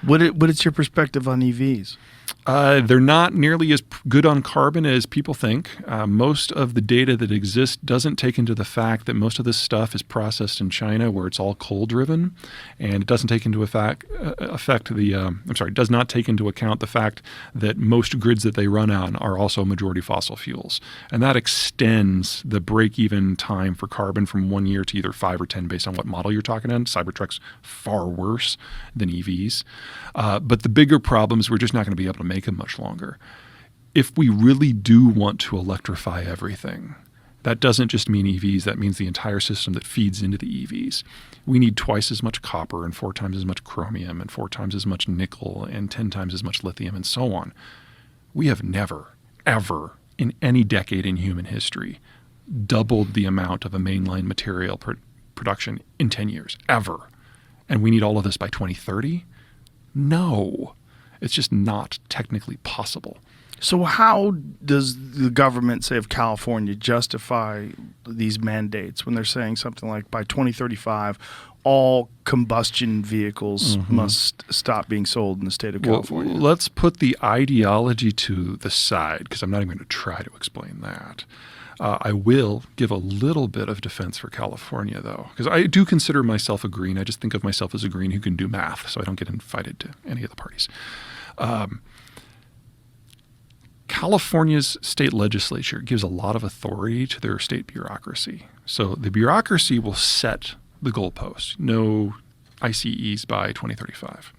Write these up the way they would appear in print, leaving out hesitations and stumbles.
What is your perspective on EVs? They're not nearly as good on carbon as people think. Most of the data that exists doesn't take into the fact that most of this stuff is processed in China, where it's all coal-driven, and it doesn't take into does not take into account the fact that most grids that they run on are also majority fossil fuels, and that extends the break-even time for carbon from 1 year to either 5 or 10, based on what model you're talking on. Cybertruck's far worse than EVs, but the bigger problems, we're just not going to be able to make them much longer. If we really do want to electrify everything, that doesn't just mean EVs, that means the entire system that feeds into the EVs. We need twice as much copper and 4 times as much chromium and 4 times as much nickel and 10 times as much lithium and so on. We have never, ever in any decade in human history doubled the amount of a mainline material production in 10 years, ever. And we need all of this by 2030? No. It's just not technically possible. So how does the government, say, of California, justify these mandates when they're saying something like by 2035, all combustion vehicles must stop being sold in the state of California? Well, let's put the ideology to the side, because I'm not even going to try to explain that. I will give a little bit of defense for California, though, because I do consider myself a green. I just think of myself as a green who can do math, so I don't get invited to any of the parties. California's state legislature gives a lot of authority to their state bureaucracy. So the bureaucracy will set the goalposts. No ICEs by 2035.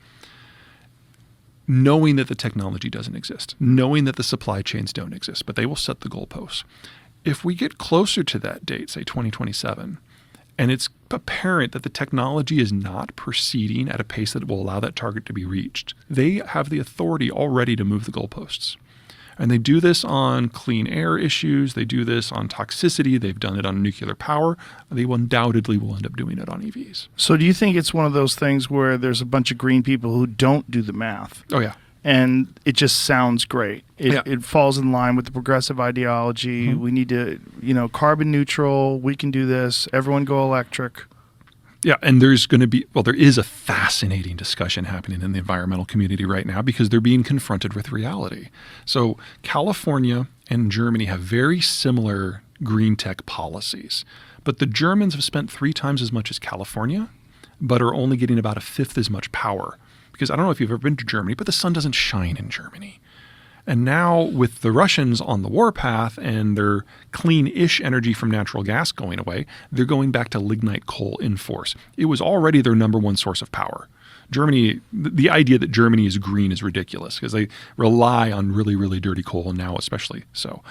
Knowing that the technology doesn't exist, knowing that the supply chains don't exist, but they will set the goalposts. If we get closer to that date, say 2027, and it's apparent that the technology is not proceeding at a pace that will allow that target to be reached, they have the authority already to move the goalposts. And they do this on clean air issues. They do this on toxicity. They've done it on nuclear power. They undoubtedly will end up doing it on EVs. So do you think it's one of those things where there's a bunch of green people who don't do the math? Oh, yeah. And it just sounds great. It falls in line with the progressive ideology. We need to, carbon neutral. We can do this. Everyone go electric. Yeah, and there is a fascinating discussion happening in the environmental community right now because they're being confronted with reality. So California and Germany have very similar green tech policies, but the Germans have spent 3 times as much as California, but are only getting about 1/5 as much power. Because I don't know if you've ever been to Germany, but the sun doesn't shine in Germany. And now with the Russians on the warpath and their clean-ish energy from natural gas going away, they're going back to lignite coal in force. It was already their number one source of power. Germany, the idea that Germany is green is ridiculous because they rely on really, really dirty coal, now especially so.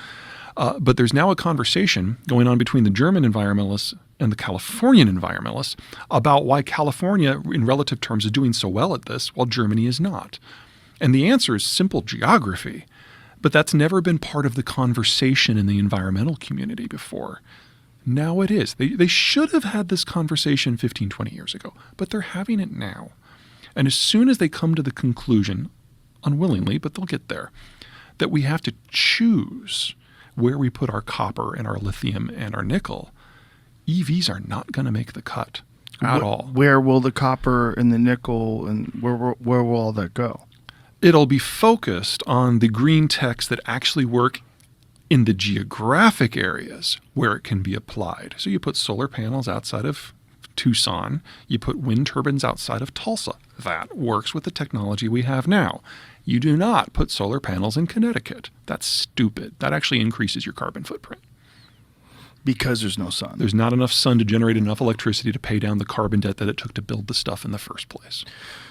But there's now a conversation going on between the German environmentalists and the Californian environmentalists about why California, in relative terms, is doing so well at this while Germany is not. And the answer is simple geography, but that's never been part of the conversation in the environmental community before. Now it is. They should have had this conversation 15, 20 years ago, but they're having it now. And as soon as they come to the conclusion, unwillingly, but they'll get there, that we have to choose where we put our copper and our lithium and our nickel, EVs are not going to make the cut at all. Where will the copper and the nickel and where will all that go? It'll be focused on the green techs that actually work in the geographic areas where it can be applied. So you put solar panels outside of Tucson, you put wind turbines outside of Tulsa. That works with the technology we have now. You do not put solar panels in Connecticut. That's stupid. That actually increases your carbon footprint. Because there's no sun. There's not enough sun to generate enough electricity to pay down the carbon debt that it took to build the stuff in the first place.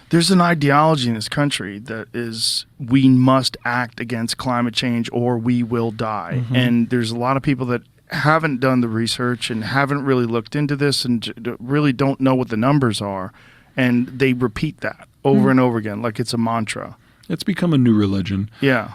There's an ideology in this country that is we must act against climate change or we will die. And there's a lot of people that haven't done the research and haven't really looked into this and really don't know what the numbers are. And they repeat that over and over again like it's a mantra. It's become a new religion. Yeah.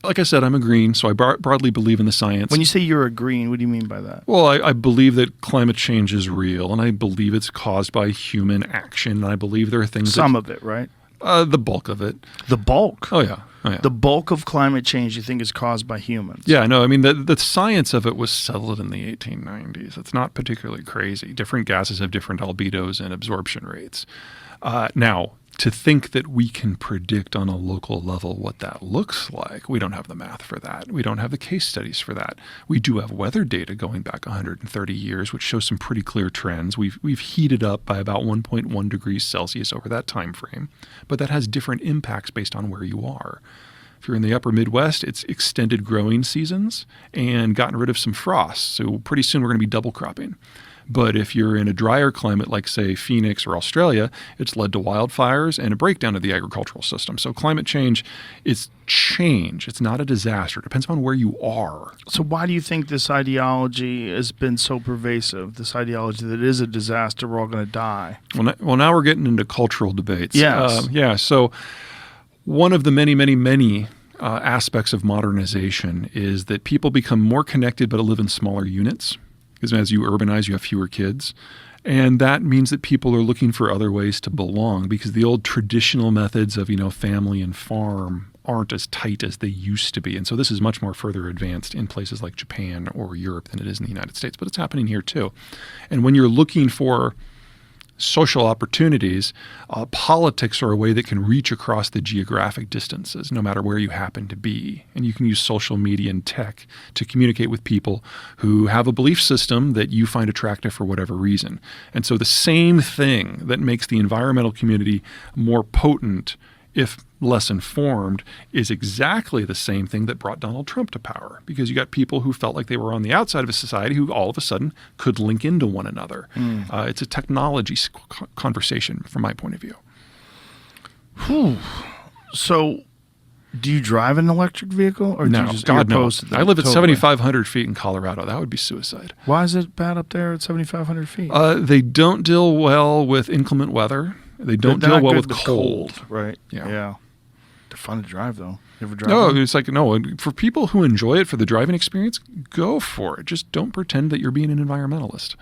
Like I said, I'm a green, so I broadly believe in the science. When you say you're a green, what do you mean by that? Well, I believe that climate change is real, and I believe it's caused by human action, and I believe there are things Some of it, right? The bulk of it. The bulk? Oh, yeah. The bulk of climate change you think is caused by humans? Yeah, no, I mean, the science of it was settled in the 1890s. It's not particularly crazy. Different gases have different albedos and absorption rates. Now, to think that we can predict on a local level what that looks like, we don't have the math for that. We don't have the case studies for that. We do have weather data going back 130 years, which shows some pretty clear trends. We've heated up by about 1.1 degrees Celsius over that time frame, but that has different impacts based on where you are. If you're in the upper Midwest, it's extended growing seasons and gotten rid of some frost. So pretty soon we're going to be double cropping. But if you're in a drier climate like, say, Phoenix or Australia, it's led to wildfires and a breakdown of the agricultural system. So climate change is change. It's not a disaster. It depends on where you are. So why do you think this ideology has been so pervasive, this ideology that it is a disaster, we're all going to die? Well, now we're getting into cultural debates. Yes. So one of the many aspects of modernization is that people become more connected but live in smaller units. Because as you urbanize, you have fewer kids. And that means that people are looking for other ways to belong because the old traditional methods of, family and farm aren't as tight as they used to be. And so this is much more further advanced in places like Japan or Europe than it is in the United States. But it's happening here too. And when you're looking for social opportunities, politics are a way that can reach across the geographic distances, no matter where you happen to be. And you can use social media and tech to communicate with people who have a belief system that you find attractive for whatever reason. And so the same thing that makes the environmental community more potent, if less informed, is exactly the same thing that brought Donald Trump to power, because you got people who felt like they were on the outside of a society who all of a sudden could link into one another. It's a technology conversation from my point of view. Whew. So do you drive an electric vehicle? Or No, do you just, God, no. I live at totally. 7,500 feet in Colorado. That would be suicide. Why is it bad up there at 7,500 feet? They don't deal well with inclement weather. They don't They're deal not well good with cold. Right. Yeah. They're fun to drive, though. You ever drive No, them? it's like, no, for people who enjoy it for the driving experience, go for it. Just don't pretend that you're being an environmentalist.